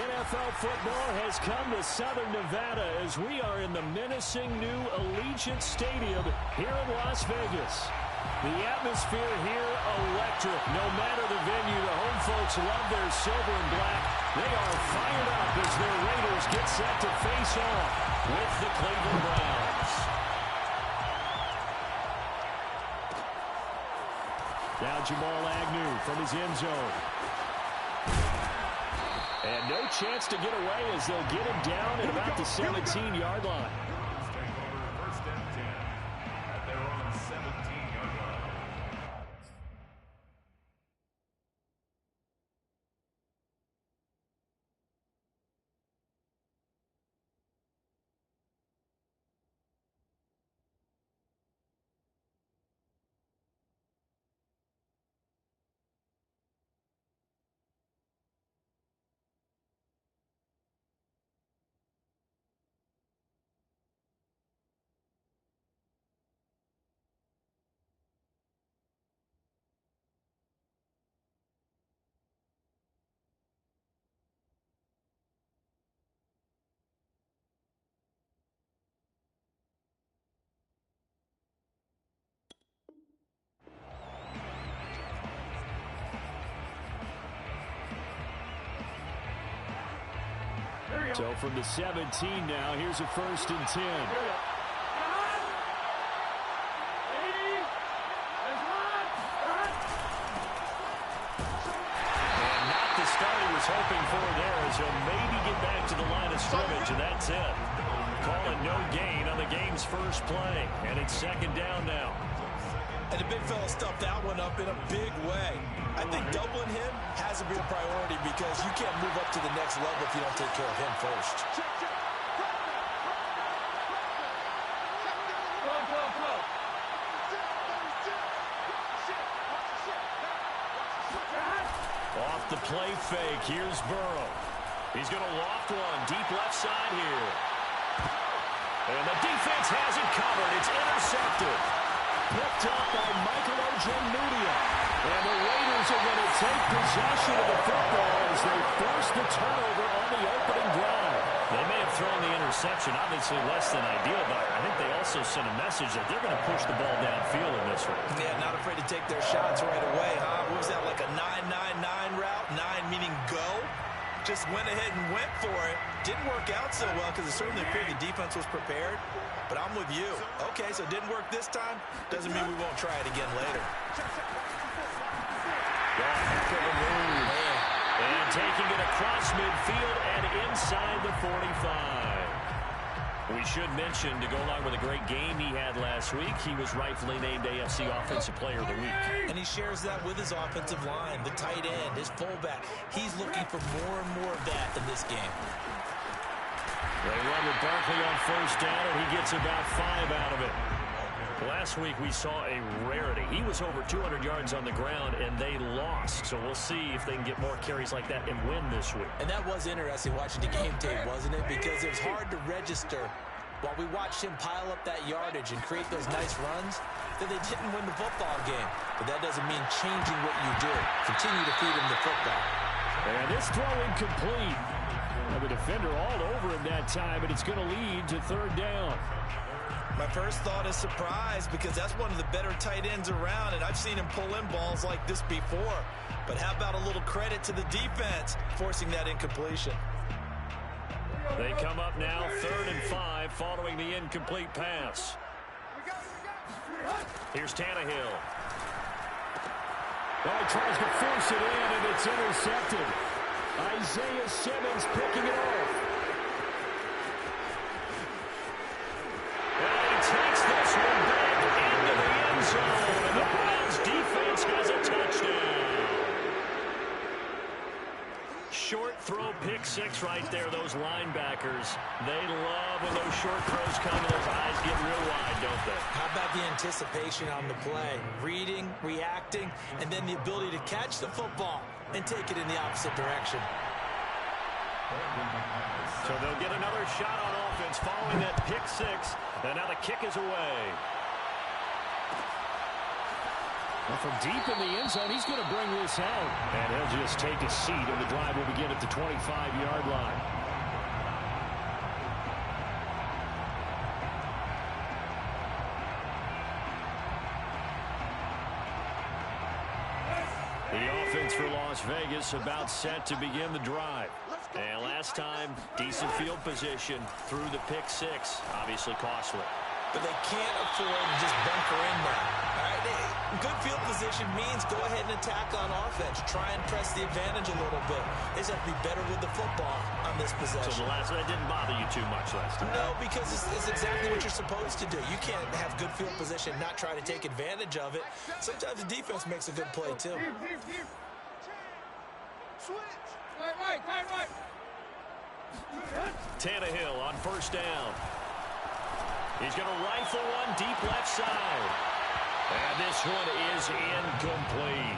NFL football has come to Southern Nevada as we are in the menacing new Allegiant Stadium here in Las Vegas. The atmosphere here electric. No matter the venue, the home folks love their silver and black. They are fired up as their Raiders get set to face off with the Cleveland Browns. Now Jamal Agnew from his end zone. And no chance to get away as they'll get him down at about the 17-yard line. First and 10 at their own 17-yard line. So from the 17 now, here's a 1st and 10. And not the start he was hoping for there, as he'll maybe get back to the line of scrimmage, and that's it. Calling no gain on the game's first play, and it's 2nd down now. And the big fella stuffed that one up in a big way. I think doubling him has to be a priority because you can't move up to the next level if you don't take care of him first. Off the play fake, here's Burrow. He's going to loft one, deep left side here. And the defense has it covered. It's intercepted. Picked up by Michael Ojemudia. And the Raiders are going to take possession of the football as they force the turnover on the opening drive. They may have thrown the interception, obviously less than ideal, but I think they also sent a message that they're going to push the ball downfield in this one. Yeah, not afraid to take their shots right away, huh? What was that, like a 9-9-9 route? 9 meaning go? Just went ahead and went for it. Didn't work out so well because it certainly appeared the defense was prepared. But I'm with you. Okay, so it didn't work this time. Doesn't mean we won't try it again later. Heck of a move. And taking it across midfield and inside the 45. We should mention, to go along with a great game he had last week, he was rightfully named AFC Offensive Player of the Week. And he shares that with his offensive line, the tight end, his fullback. He's looking for more and more of that in this game. They run with Barkley on 1st down, and he gets about 5 out of it. Last week we saw a rarity. He was over 200 yards on the ground, and they lost. So we'll see if they can get more carries like that and win this week. And that was interesting watching the game tape, wasn't it? Because it was hard to register while we watched him pile up that yardage and create those nice runs that they didn't win the football game. But that doesn't mean changing what you do. Continue to feed him the football. And this throw incomplete. The defender all over him that time, and it's going to lead to 3rd down. My first thought is surprise because that's one of the better tight ends around, and I've seen him pull in balls like this before. But how about a little credit to the defense forcing that incompletion? They come up now 3rd and 5 following the incomplete pass. Here's Tannehill. Oh, he tries to force it in, and it's intercepted. Isaiah Simmons picking it off. And he takes this one back into the end zone. And the Browns defense has a touchdown. Short throw, pick 6 right there. Those linebackers, they love when those short throws come and those eyes get real wide, don't they? How about the anticipation on the play? Reading, reacting, and then the ability to catch the football and take it in the opposite direction. So they'll get another shot on offense following that pick 6. And now the kick is away. Well, from deep in the end zone, he's going to bring this out. And he'll just take a seat, and the drive will begin at the 25-yard line. The offense for Las Vegas about set to begin the drive. And last time, decent field position through the pick six. Obviously costly. But they can't afford to just bunker in there. All right? Good field position means go ahead and attack on offense. Try and press the advantage a little bit. They just have to be better with the football on this possession. So that didn't bother you too much last time? No, because it's exactly what you're supposed to do. You can't have good field position, not try to take advantage of it. Sometimes the defense makes a good play, too. Right. Tannehill on first down. He's going to rifle one deep left side. And this one is incomplete.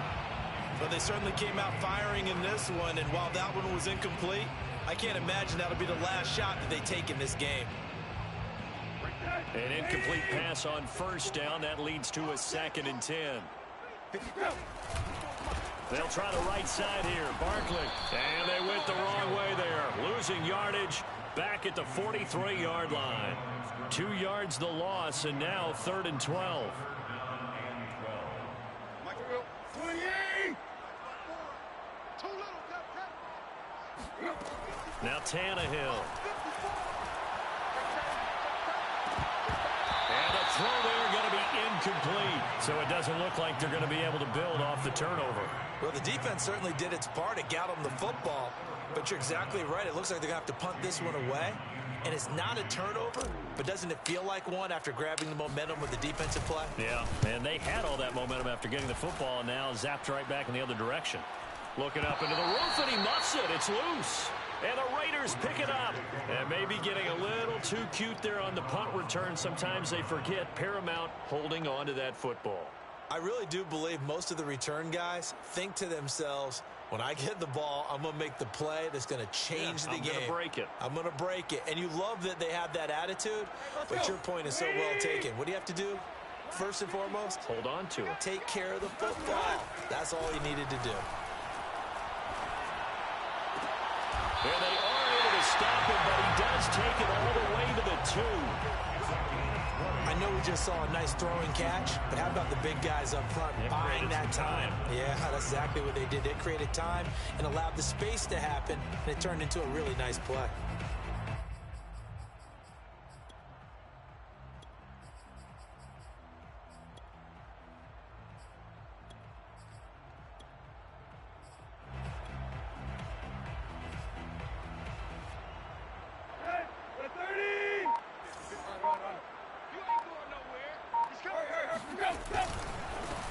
Well, they certainly came out firing in this one, and while that one was incomplete, I can't imagine that'll be the last shot that they take in this game. An incomplete pass on first down. That leads to a 2nd and 10. They'll try the right side here. Barkley. And they went the wrong way there. Losing yardage back at the 43-yard line. 2 yards the loss, and now 3rd and 12. Now Tannehill. And a throw there going to be incomplete. So it doesn't look like they're going to be able to build off the turnover. Well, the defense certainly did its part. It got them the football. But you're exactly right. It looks like they're going to have to punt this one away. And it's not a turnover, but doesn't it feel like one after grabbing the momentum with the defensive play? Yeah, and they had all that momentum after getting the football, and now zapped right back in the other direction. Looking up into the roof, and he muffs it. It's loose. And the Raiders pick it up. And maybe getting a little too cute there on the punt return. Sometimes they forget Paramount holding on to that football. I really do believe most of the return guys think to themselves, when I get the ball, I'm going to make the play that's going to change the game. I'm going to break it. I'm going to break it. And you love that they have that attitude, but your point is so well taken. What do you have to do? First and foremost, hold on to it. Take care of the football. That's all he needed to do. And they are able to stop him, but he does take it all the way to the 2. I know we just saw a nice throwing catch, but how about the big guys up front buying that time? Yeah, that's exactly what they did. They created time and allowed the space to happen, and it turned into a really nice play.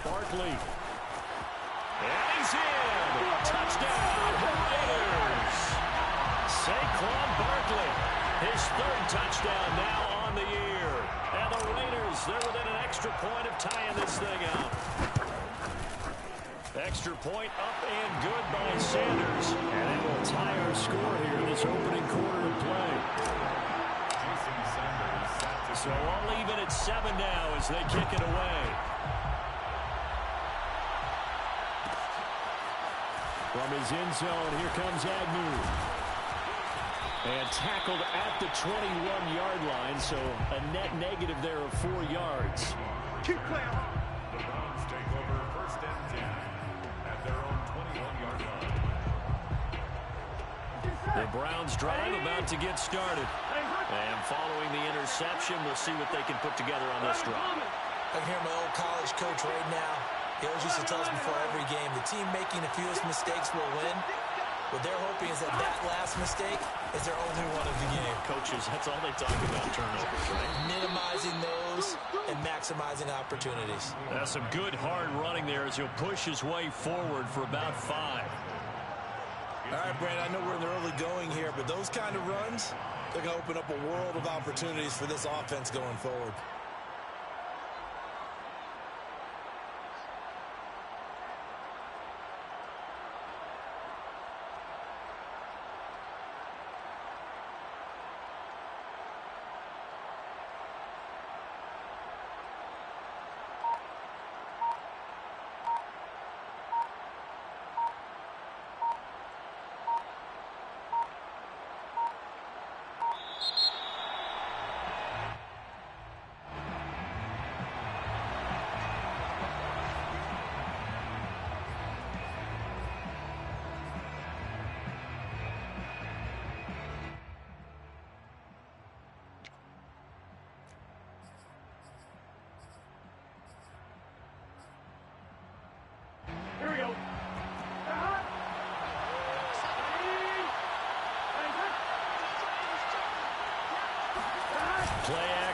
Barkley. And he's in. Touchdown, Raiders. Saquon Barkley, his 3rd touchdown now on the year. And the Raiders, they're within an extra point of tying this thing up. Extra point up and good by Sanders. And it will tie our score here in this opening quarter of play. So all even at 7 now as they kick it away. From his end zone, here comes Agnew. And tackled at the 21-yard line, so a net negative there of 4 yards. Keep playing. The Browns take over 1st and 10 at their own 21-yard line. The Browns drive about to get started. And following the interception, we'll see what they can put together on this drive. I can hear my old college coach right now. He always used to tell us before every game, the team making the fewest mistakes will win. What they're hoping is that that last mistake is their only one of the game. Coaches, that's all they talk about, turnovers, right? Minimizing those and maximizing opportunities. That's some good hard running there as he'll push his way forward for about 5. All right, Brandon, I know we're in the early going here, but those kind of runs, they're going to open up a world of opportunities for this offense going forward.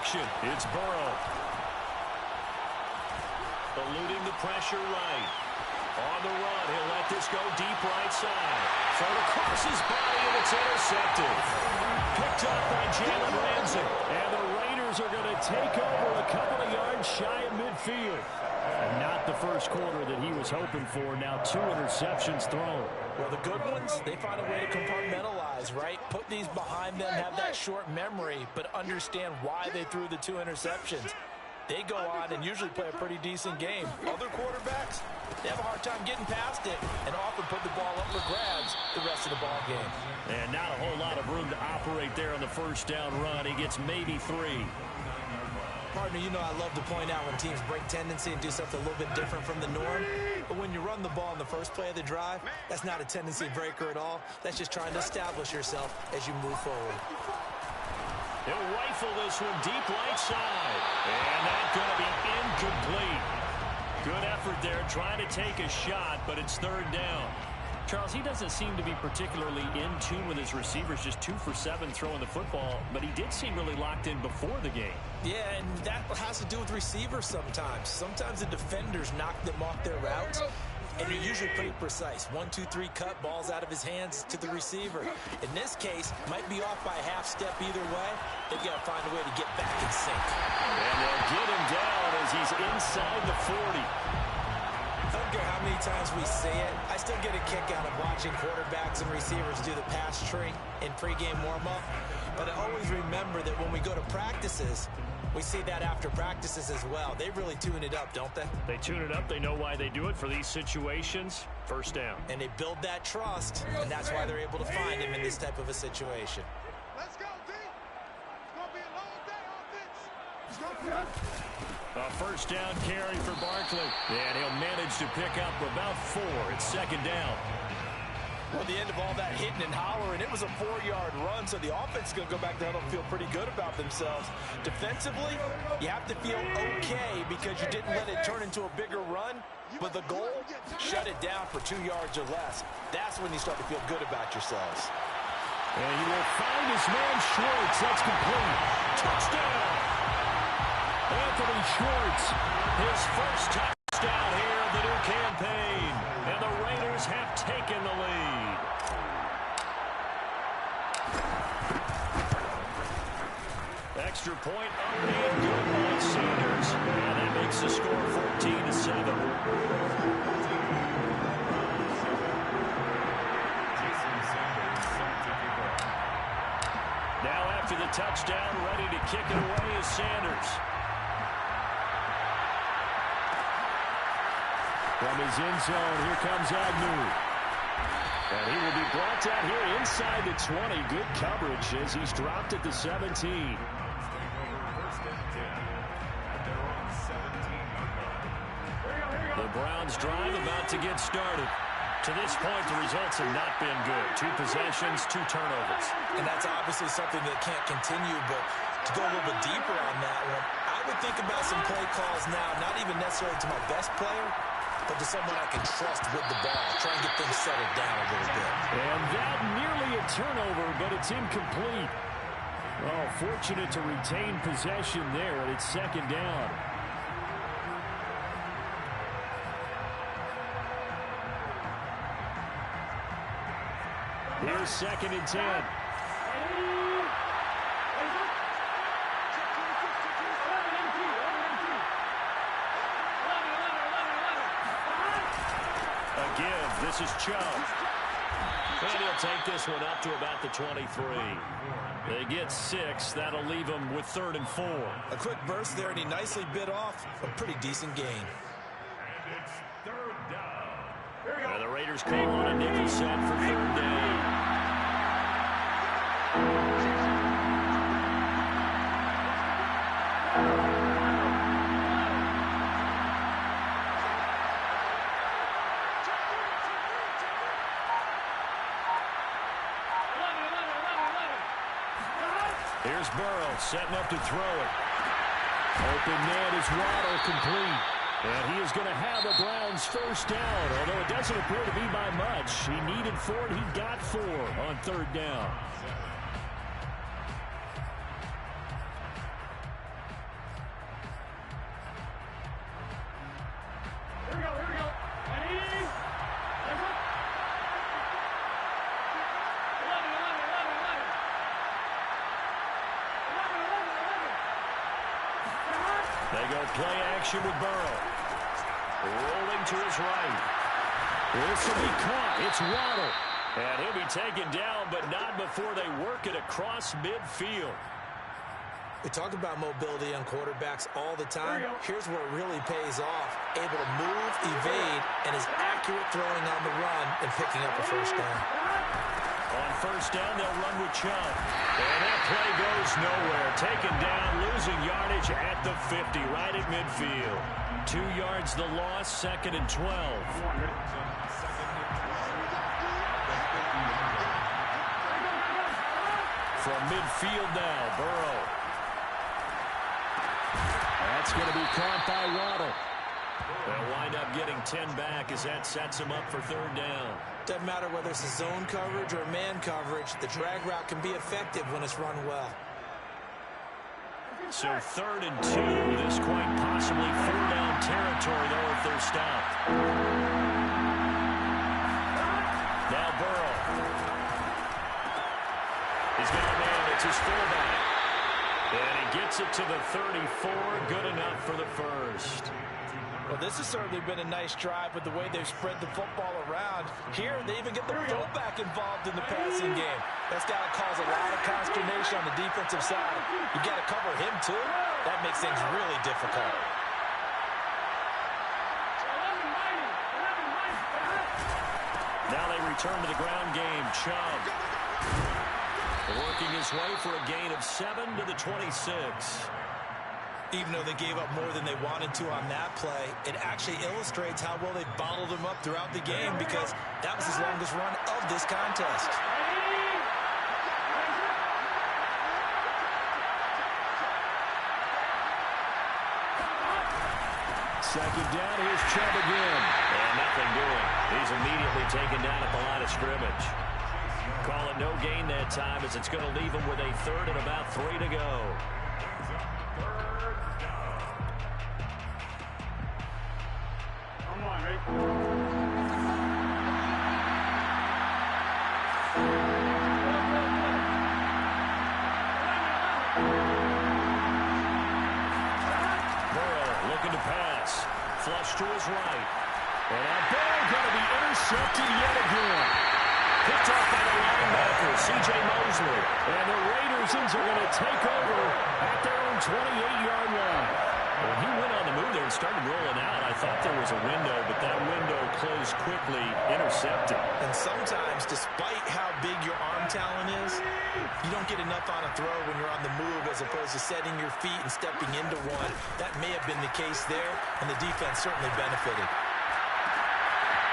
action. It's Burrow. Eluding the pressure right. On the run, he'll let this go deep right side. Thrown across his body, and it's intercepted. Picked up by Jalen Ramsey. And the Raiders are going to take over a couple of yards shy of midfield. And not the first quarter that he was hoping for. Now 2 interceptions thrown. Well, the good ones, they find a way to compartmentalize, right? Put these behind them, have that short memory, but understand why they threw the 2 interceptions. They go on and usually play a pretty decent game. Other quarterbacks, they have a hard time getting past it and often put the ball up for grabs the rest of the ball game. And not a whole lot of room to operate there on the first down run. He gets maybe 3. Partner, you know I love to point out when teams break tendency and do something a little bit different from the norm. But when you run the ball in the first play of the drive, that's not a tendency breaker at all. That's just trying to establish yourself as you move forward. He'll rifle this one deep right side. And that's going to be incomplete. Good effort there trying to take a shot, but it's 3rd down. Charles, he doesn't seem to be particularly in tune with his receivers, just 2 for 7 throwing the football, but he did seem really locked in before the game. Yeah, and that has to do with receivers sometimes. Sometimes the defenders knock them off their routes, and you're usually pretty precise. 1, 2, 3 cut, balls out of his hands to the receiver. In this case, might be off by a half step either way. They've got to find a way to get back in sync. And they'll get him down as he's inside the 40. I don't care how many times we say it, I still get a kick out of watching quarterbacks and receivers do the pass tree in pregame warm-up. But I always remember that when we go to practices, we see that after practices as well. They really tune it up, don't they? They tune it up. They know why they do it for these situations. First down. And they build that trust, and that's why they're able to find him in this type of a situation. Let's go, D. It's going to be a long day on offense. Let's go. A first down carry for Barkley. And he'll manage to pick up about 4. It's 2nd down. Well, the end of all that hitting and hollering, it was a 4-yard run, so the offense is going to go back there and feel pretty good about themselves. Defensively, you have to feel okay because you didn't let it turn into a bigger run, but the goal, shut it down for 2 yards or less. That's when you start to feel good about yourselves. And he will find his man Schwartz. That's complete. Touchdown! Anthony Schwartz, his first touchdown here of the new campaign. And the Raiders have taken the lead. Extra point up and good by Sanders. And that makes the score 14-7. Now after the touchdown, ready to kick it away is Sanders. From his end zone, here comes Agnew. And he will be brought down here inside the 20. Good coverage as he's dropped at the 17. The Browns drive about to get started. To this point, the results have not been good. 2 possessions, 2 turnovers. And that's obviously something that can't continue, but to go a little bit deeper on that one, I would think about some play calls now, not even necessarily to my best player, but to someone I can trust with the ball. Try and get things settled down a little bit. And that nearly a turnover, but it's incomplete. Oh, fortunate to retain possession there, and it's 2nd down. Here's 2nd and 10. A give. This is Chubb. And he'll take this one up to about the 23. They get 6. That'll leave them with 3rd and 4. A quick burst there, and he nicely bit off a pretty decent gain. And it's 3rd down. And the Raiders came on a nickel set for 3rd down. Here's Burrow setting up to throw it. Open man is Waddle, complete. And he is going to have a Browns first down, although it doesn't appear to be by much. He needed 4, and he got 4 on 3rd down. They go play action with Burrow. Rolling to his right. This will be caught. It's Waddle. And he'll be taken down, but not before they work it across midfield. We talk about mobility on quarterbacks all the time. Here's where it really pays off. Able to move, evade, and is accurate throwing on the run and picking up a first down. On first down, they'll run with Chubb. And that play goes nowhere. Taken down, losing yardage at the 50, right at midfield. 2 yards the loss, 2nd and 12. From midfield now, Burrow. That's going to be caught by Waddle. They'll wind up getting 10 back as that sets him up for 3rd down. Doesn't matter whether it's a zone coverage or man coverage, the drag route can be effective when it's run well. So 3rd and 2, this quite possibly 4th down territory, though, if they're stopped. Now Burrow. He's got a man, it's his fullback. And he gets it to the 34, good enough for the first. Well, this has certainly been a nice drive with the way they've spread the football around. Here, they even get the fullback involved in the passing game. That's got to cause a lot of consternation on the defensive side. You got to cover him, too. That makes things really difficult. Now they return to the ground game. Chubb working his way for a gain of 7 to the 26. Even though they gave up more than they wanted to on that play, it actually illustrates how well they bottled him up throughout the game because that was his longest run of this contest. Second down, here's Chubb again. And nothing doing. He's immediately taken down at the line of scrimmage. Call it no gain that time as it's going to leave him with a 3rd and about 3 to go. Burrow looking to pass. Flush to his right. And that ball going to be intercepted yet again. Picked off by the linebacker, C.J. Mosley. And the Raiders are going to take over at their own 28-yard line. When he went on the move there and started rolling out, I thought there was a window, but that window closed quickly, intercepted. And sometimes, despite how big your arm talent is, you don't get enough on a throw when you're on the move as opposed to setting your feet and stepping into one. That may have been the case there, and the defense certainly benefited.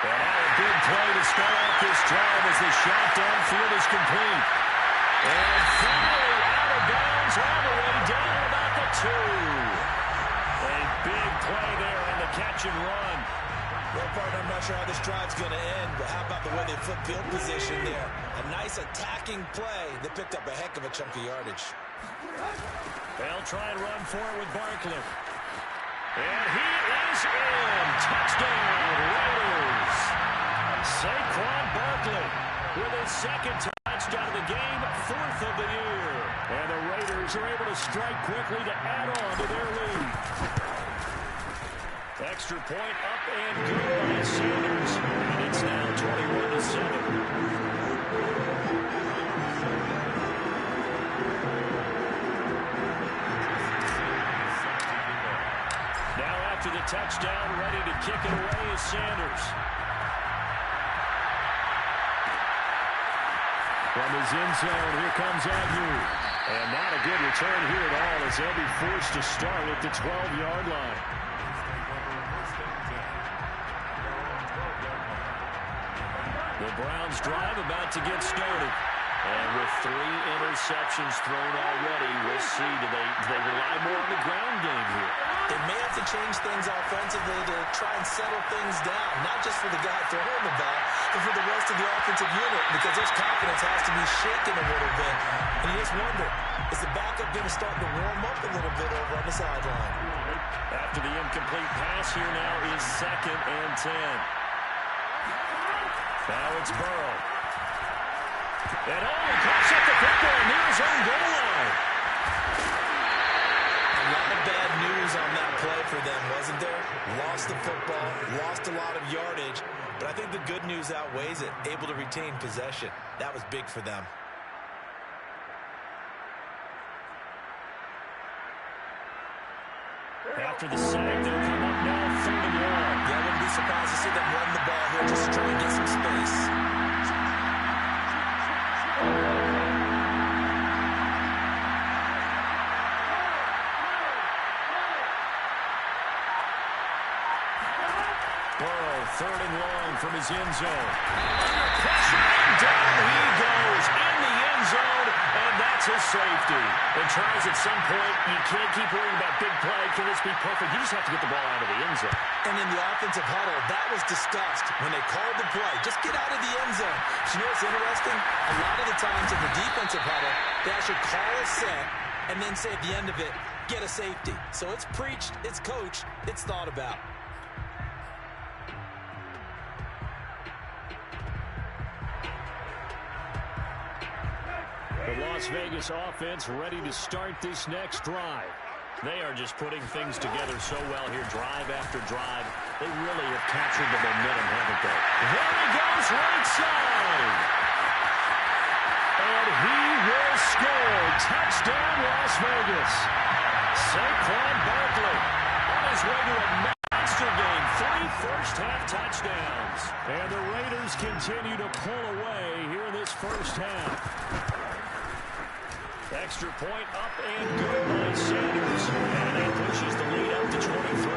And now a big play to start off this drive as the shot downfield is complete. And finally out of bounds all the way down about the 2. A big play there on the catch and run. Well, partner, I'm not sure how this drive's going to end, but how about the way they flip field position there? A nice attacking play that picked up a heck of a chunk of yardage. They'll try and run for it with Barkley. And he is in. Touchdown, Raiders. Saquon Barkley with his 2nd touchdown of the game, 4th of the year. And the Raiders are able to strike quickly to add on to their lead. Extra point up and good by Sanders. And it's now 21-7. To the touchdown, ready to kick it away is Sanders. From his end zone, here comes Agnew. And not a good return here at all as they'll be forced to start at the 12-yard line. The Browns drive about to get started. And with 3 interceptions thrown already, we'll see. Do they rely more on the ground game here? They may have to change things offensively to try and settle things down, not just for the guy throwing the ball, but for the rest of the offensive unit, because his confidence has to be shaken a little bit. And you just wonder, is the backup going to start to warm up a little bit over on the sideline? After the incomplete pass, here now is 2nd and 10. Now it's Burrow. And he pops up the football near his own goal line. A lot of bad news on that play for them, wasn't there? Lost the football, lost a lot of yardage, but I think the good news outweighs it. Able to retain possession. That was big for them. After the sack, they'll come up now 3rd and long. Yeah, I wouldn't be surprised to see them run the ball here just to try and get some space. Burrow, 3rd and long from his end zone. Under pressure, and down he goes in the end zone, and that's a safety. And tries at some point, you can't keep worrying about big play. Can this be perfect? You just have to get the ball out of the end zone. And in the offensive huddle, that was discussed when they called the play. Just get out of the end zone. But you know what's interesting? A lot of the times in the defensive huddle, they actually call a set and then say at the end of it, get a safety. So it's preached, it's coached, it's thought about. The Las Vegas offense ready to start this next drive. They are just putting things together so well here, drive after drive. They really have captured the momentum, haven't they? There he goes, right side. And he will score. Touchdown, Las Vegas. Saquon Barkley on his way to a monster game. 3 first-half touchdowns. And the Raiders continue to pull away here in this first half. Extra point up and good by Sanders. And that pushes the lead up to 23.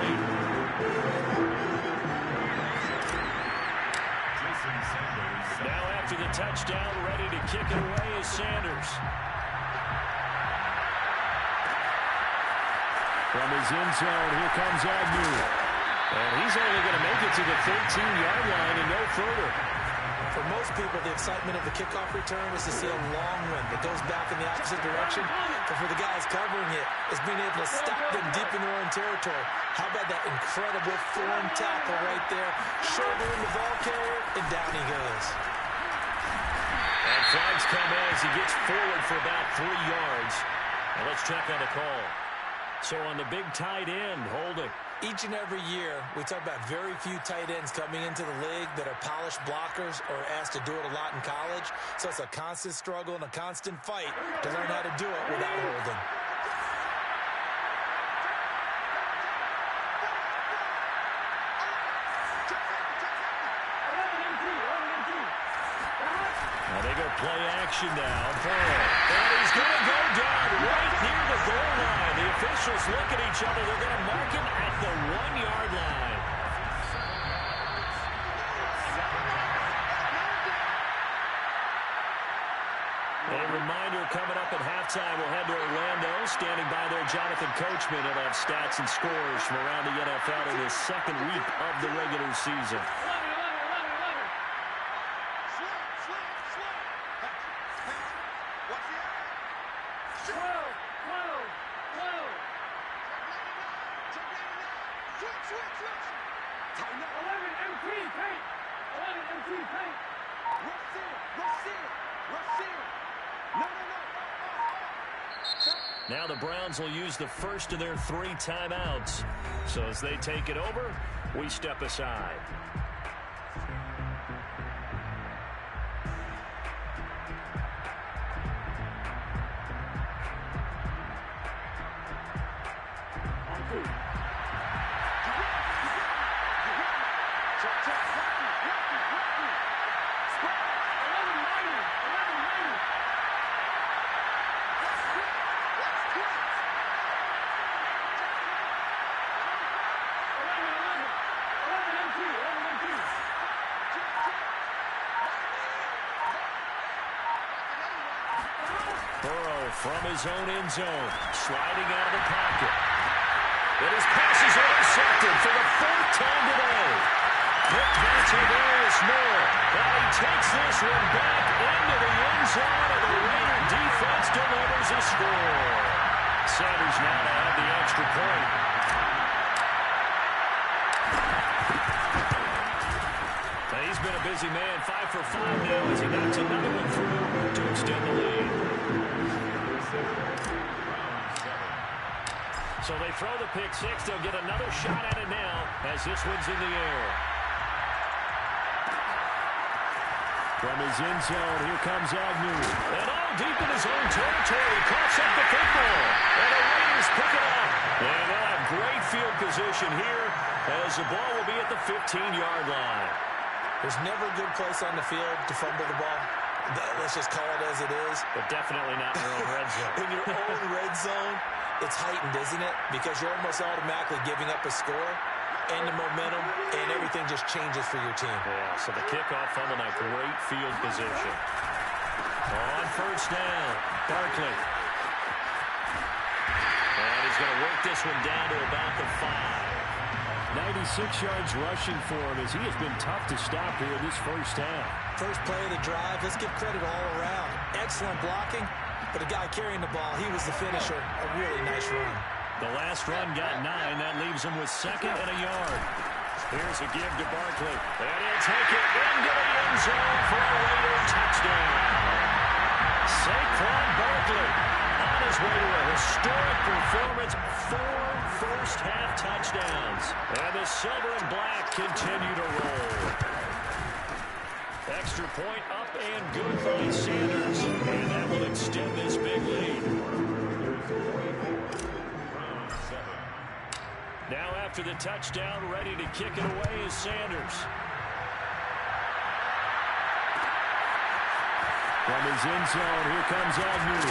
Now after the touchdown, ready to kick it away is Sanders. From his end zone, here comes Agnew. And he's only going to make it to the 13-yard line and no further. For most people, the excitement of the kickoff return is to see a long one that goes back in the opposite direction. But for the guys covering it, it's being able to stop them deep in their own territory. How about that incredible form tackle right there? Shouldering the ball carrier, and down he goes. And flags come as he gets forward for about 3 yards. And let's check on the call. So on the big tight end, holding. Each and every year, we talk about very few tight ends coming into the league that are polished blockers or asked to do it a lot in college. So it's a constant struggle and a constant fight to learn how to do it without holding. Now they go play action now. And he's going to go down right near the goal line. The officials look at each other. They're going to mark him at the 1-yard line. A reminder coming up at halftime. We'll head to Orlando. Standing by there, Jonathan Coachman. He'll have stats and scores from around the NFL in the second week of the regular season. Now the Browns will use the first of their 3 timeouts. So as they take it over, we step aside. Burrow from his own end zone, sliding out of the pocket. And his pass is intercepted for the 4th time today. Picked by Tavarius Moore. But he takes this one back into the end zone, and the Raider defense delivers a score. Sanders now to have the extra point. Now he's been a busy man, 5 for 5 now as he knocks another one through to extend the lead. So they throw the pick six. They'll get another shot at it now as this one's in the air. From his end zone, here comes Agnew. And all deep in his own territory. He coughs up the football. And the Raiders pick it up. And they'll have great field position here as the ball will be at the 15-yard line. There's never a good place on the field to fumble the ball. Let's just call it as it is. But definitely not in your own red zone. In your own red zone, it's heightened, isn't it? Because you're almost automatically giving up a score and the momentum, and everything just changes for your team. Yeah, so the kickoff fumble, that great field position. On first down, Barkley. And he's going to work this one down to about the 5. 96 yards rushing for him as he has been tough to stop here this first half. First play of the drive, let's give credit all around. Excellent blocking, but the guy carrying the ball, he was the finisher. A really nice run. The last run got 9. That leaves him with 2nd and a yard. Here's a give to Barkley. And he'll take it into the end zone for a Raider touchdown. Saquon Barkley on his way to a historic performance. 4 first-half touchdowns. And the silver and black continue to roll. Extra point up and good by Sanders. And that will extend this big lead. Now after the touchdown, ready to kick it away is Sanders. From his end zone, here comes Agnew.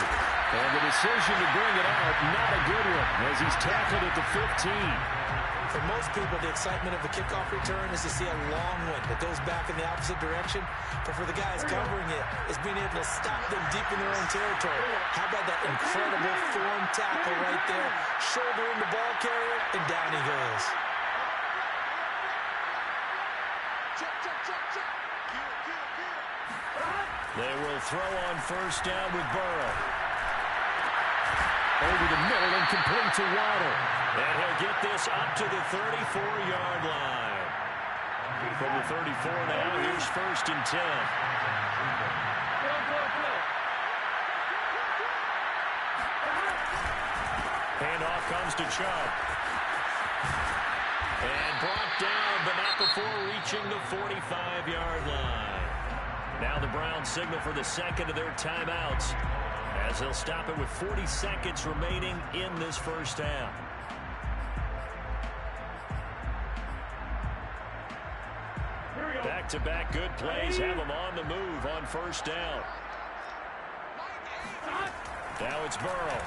And the decision to bring it out, not a good one, as he's tackled at the 15. For most people, the excitement of the kickoff return is to see a long one that goes back in the opposite direction. But for the guys covering it, is being able to stop them deep in their own territory. How about that incredible form tackle right there? Shoulder in the ball carrier, and down he goes. They will throw on first down with Burrow. Over the middle and complete to Waddle. And he'll get this up to the 34-yard line. From the 34 now, here's 1st and 10. Handoff comes to Chubb. And brought down, but not before reaching the 45-yard line. Now the Browns signal for the 2nd of their timeouts, as they'll stop it with 40 seconds remaining in this first half. Back-to-back good plays have them on the move on first down. Now it's Burrow.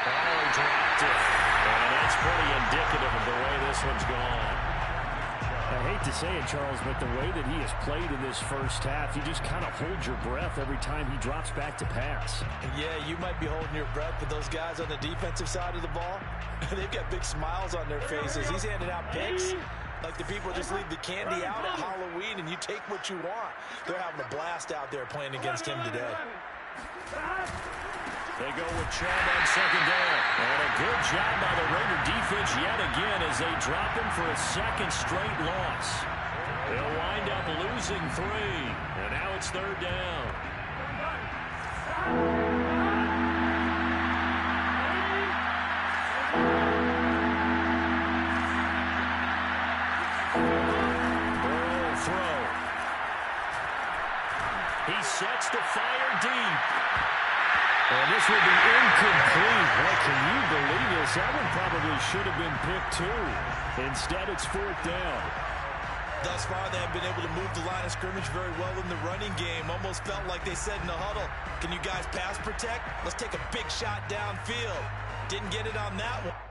Oh, he dropped it. And that's pretty indicative of the way this one's gone. I hate to say it, Charles, but the way that he has played in this first half, you just kind of hold your breath every time he drops back to pass. Yeah, you might be holding your breath, but those guys on the defensive side of the ball, they've got big smiles on their faces. He's handing out picks like the people just leave the candy out at Halloween and you take what you want. They're having a blast out there playing against him today. They go with Chubb on 2nd down. And a good job by the Raider defense yet again as they drop him for a 2nd straight loss. They'll wind up losing 3. And now it's 3rd down. Burrow throw. He sets to fire deep. And this will be incomplete. Well, can you believe this? That one probably should have been picked too. Instead, it's 4th down. Thus far, they have been able to move the line of scrimmage very well in the running game. Almost felt like they said in the huddle, can you guys pass protect? Let's take a big shot downfield. Didn't get it on that one.